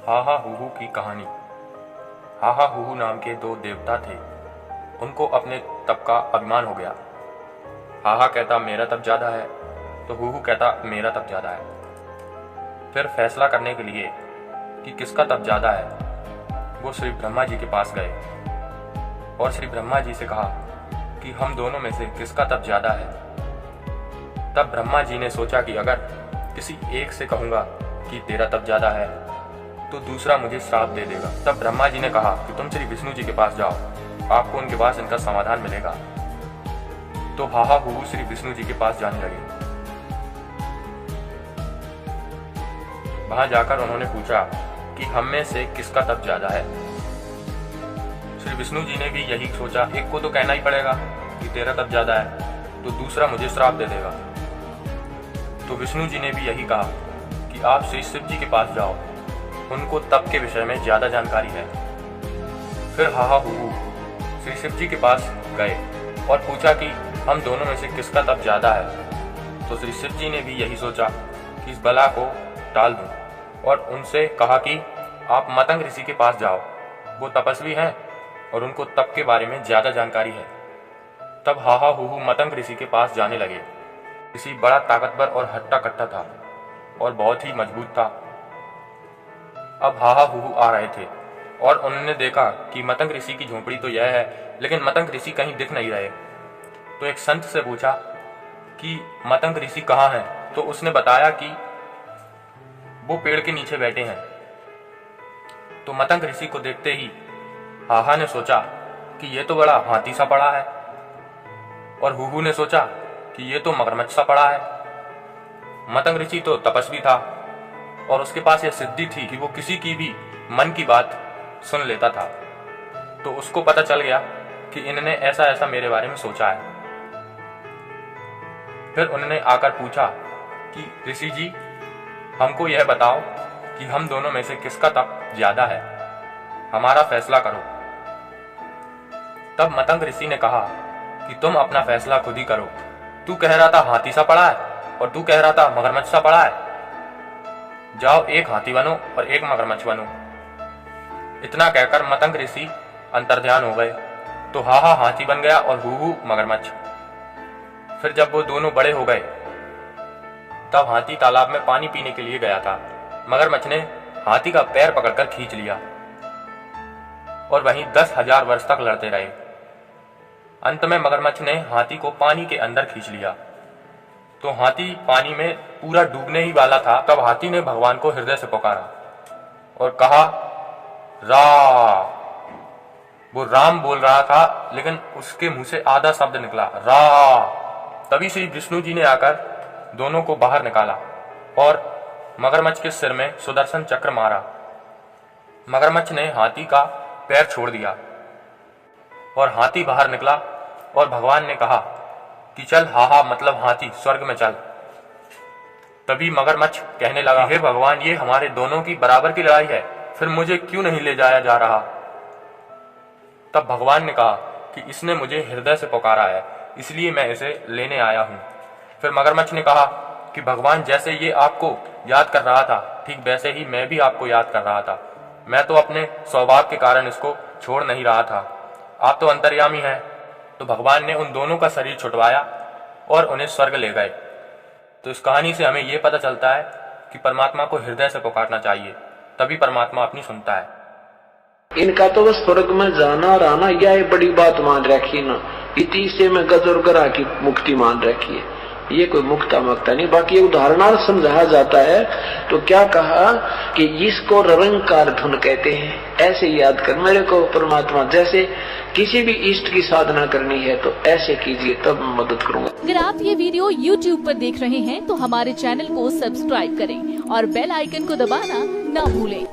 हाहा हूहू की कहानी। हाहा हूहू नाम के दो देवता थे। उनको अपने तप का अभिमान हो गया। हाहा कहता मेरा तप ज्यादा है, तो हूहू कहता मेरा तप ज्यादा है। फिर फैसला करने के लिए कि किसका तप ज्यादा है, वो श्री ब्रह्मा जी के पास गए और श्री ब्रह्मा जी से कहा कि हम दोनों में से किसका तप ज्यादा है। तब ब्रह्मा जी ने सोचा कि अगर किसी एक से कहूंगा कि तेरा तप ज्यादा है तो दूसरा मुझे श्राप दे देगा। तब ब्रह्मा जी ने कहा कि तुम श्री विष्णु जी के पास जाओ, आपको उनके पास इनका समाधान मिलेगा। तो हाहा हूहू श्री विष्णु जी के पास जाने लगे। वहां जाकर उन्होंने पूछा कि हम में से किसका तप ज्यादा है। श्री विष्णु जी ने भी यही सोचा, एक को तो कहना ही पड़ेगा कि तेरा तप ज्यादा है, तो दूसरा मुझे श्राप दे देगा। तो विष्णु जी ने भी यही कहा कि आप श्री शिव जी के पास जाओ, उनको तप के विषय में ज्यादा जानकारी है। फिर हाहा हूहू श्री शिव जी के पास गए और पूछा कि हम दोनों में से किसका तप ज्यादा है। तो श्री शिव जी ने भी यही सोचा कि इस बला को टाल दूं और उनसे कहा कि आप मतंग ऋषि के पास जाओ, वो तपस्वी हैं और उनको तप के बारे में ज्यादा जानकारी है। तब हाहा हूहू मतंग ऋषि के पास जाने लगे। ऋषि बड़ा ताकतवर और हट्टा कट्टा था और बहुत ही मजबूत था। अब हाहा हूहू आ रहे थे और उन्होंने देखा कि मतंग ऋषि की झोपड़ी तो यह है, लेकिन मतंग ऋषि कहीं दिख नहीं रहे। तो एक संत से पूछा कि मतंग ऋषि कहाँ हैं। तो उसने बताया कि वो पेड़ के नीचे बैठे हैं। तो मतंग ऋषि को देखते ही हाहा ने सोचा कि ये तो बड़ा हाथी सा पड़ा है, और हूहू ने सोचा कि ये तो मगरमच्छ सा पड़ा है। मतंग ऋषि तो तपस्वी था और उसके पास यह सिद्धि थी कि वो किसी की भी मन की बात सुन लेता था। तो उसको पता चल गया कि इन्होंने ऐसा ऐसा मेरे बारे में सोचा है। फिर उन्होंने आकर पूछा कि ऋषि जी, हमको यह बताओ कि हम दोनों में से किसका तप ज्यादा है, हमारा फैसला करो। तब मतंग ऋषि ने कहा कि तुम अपना फैसला खुद ही करो। तू कह रहा था हाथी सा पड़ा है और तू कह रहा था मगरमच्छ सा पड़ा है। जाओ, एक हाथी बनो और एक मगरमच्छ बनो। इतना कहकर मतंग ऋषि अंतर्ध्यान हो गए। तो हाहा हाथी बन गया और हूहू मगरमच्छ। फिर जब वो दोनों बड़े हो गए तब हाथी तालाब में पानी पीने के लिए गया था। मगरमच्छ ने हाथी का पैर पकड़कर खींच लिया और वहीं 10,000 वर्ष तक लड़ते रहे। अंत में मगरमच्छ ने हाथी को पानी के अंदर खींच लिया। तो हाथी पानी में पूरा डूबने ही वाला था। तब हाथी ने भगवान को हृदय से पुकारा और कहा रा। वो राम बोल रहा था, लेकिन उसके मुंह से आधा शब्द निकला, रा। तभी श्री विष्णु जी ने आकर दोनों को बाहर निकाला और मगरमच्छ के सिर में सुदर्शन चक्र मारा। मगरमच्छ ने हाथी का पैर छोड़ दिया और हाथी बाहर निकला और भगवान ने कहा कि चल हाहा मतलब हाथी, स्वर्ग में चल। तभी मगरमच्छ कहने लगा, हे भगवान, ये हमारे दोनों की बराबर की लड़ाई है, फिर मुझे क्यों नहीं ले जाया जा रहा। तब भगवान ने कहा कि इसने मुझे हृदय से पुकारा है, इसलिए मैं इसे लेने आया हूं। फिर मगरमच्छ ने कहा कि भगवान, जैसे ये आपको याद कर रहा था, ठीक वैसे ही मैं भी आपको याद कर रहा था। मैं तो अपने स्वभाव के कारण इसको छोड़ नहीं रहा था, आप तो अंतर्यामी हैं। तो भगवान ने उन दोनों का शरीर छुटवाया और उन्हें स्वर्ग ले गए। तो इस कहानी से हमें यह पता चलता है कि परमात्मा को हृदय से पुकारना चाहिए, तभी परमात्मा अपनी सुनता है। इनका तो बस स्वर्ग में जाना और आना, यह बड़ी बात मान रखी ना। इति से में गजर करा की मुक्ति मान रखी है, ये कोई मुक्ता मक्ता नहीं। बाकी उदाहरणार्थ समझाया जाता है तो क्या कहा कि इसको निरंकार धुन कहते हैं। ऐसे याद कर मेरे को परमात्मा, जैसे किसी भी इष्ट की साधना करनी है तो ऐसे कीजिए, तब मैं मदद करूंगा। अगर आप ये वीडियो YouTube पर देख रहे हैं तो हमारे चैनल को सब्सक्राइब करें और बेल आइकन को दबाना ना भूलें।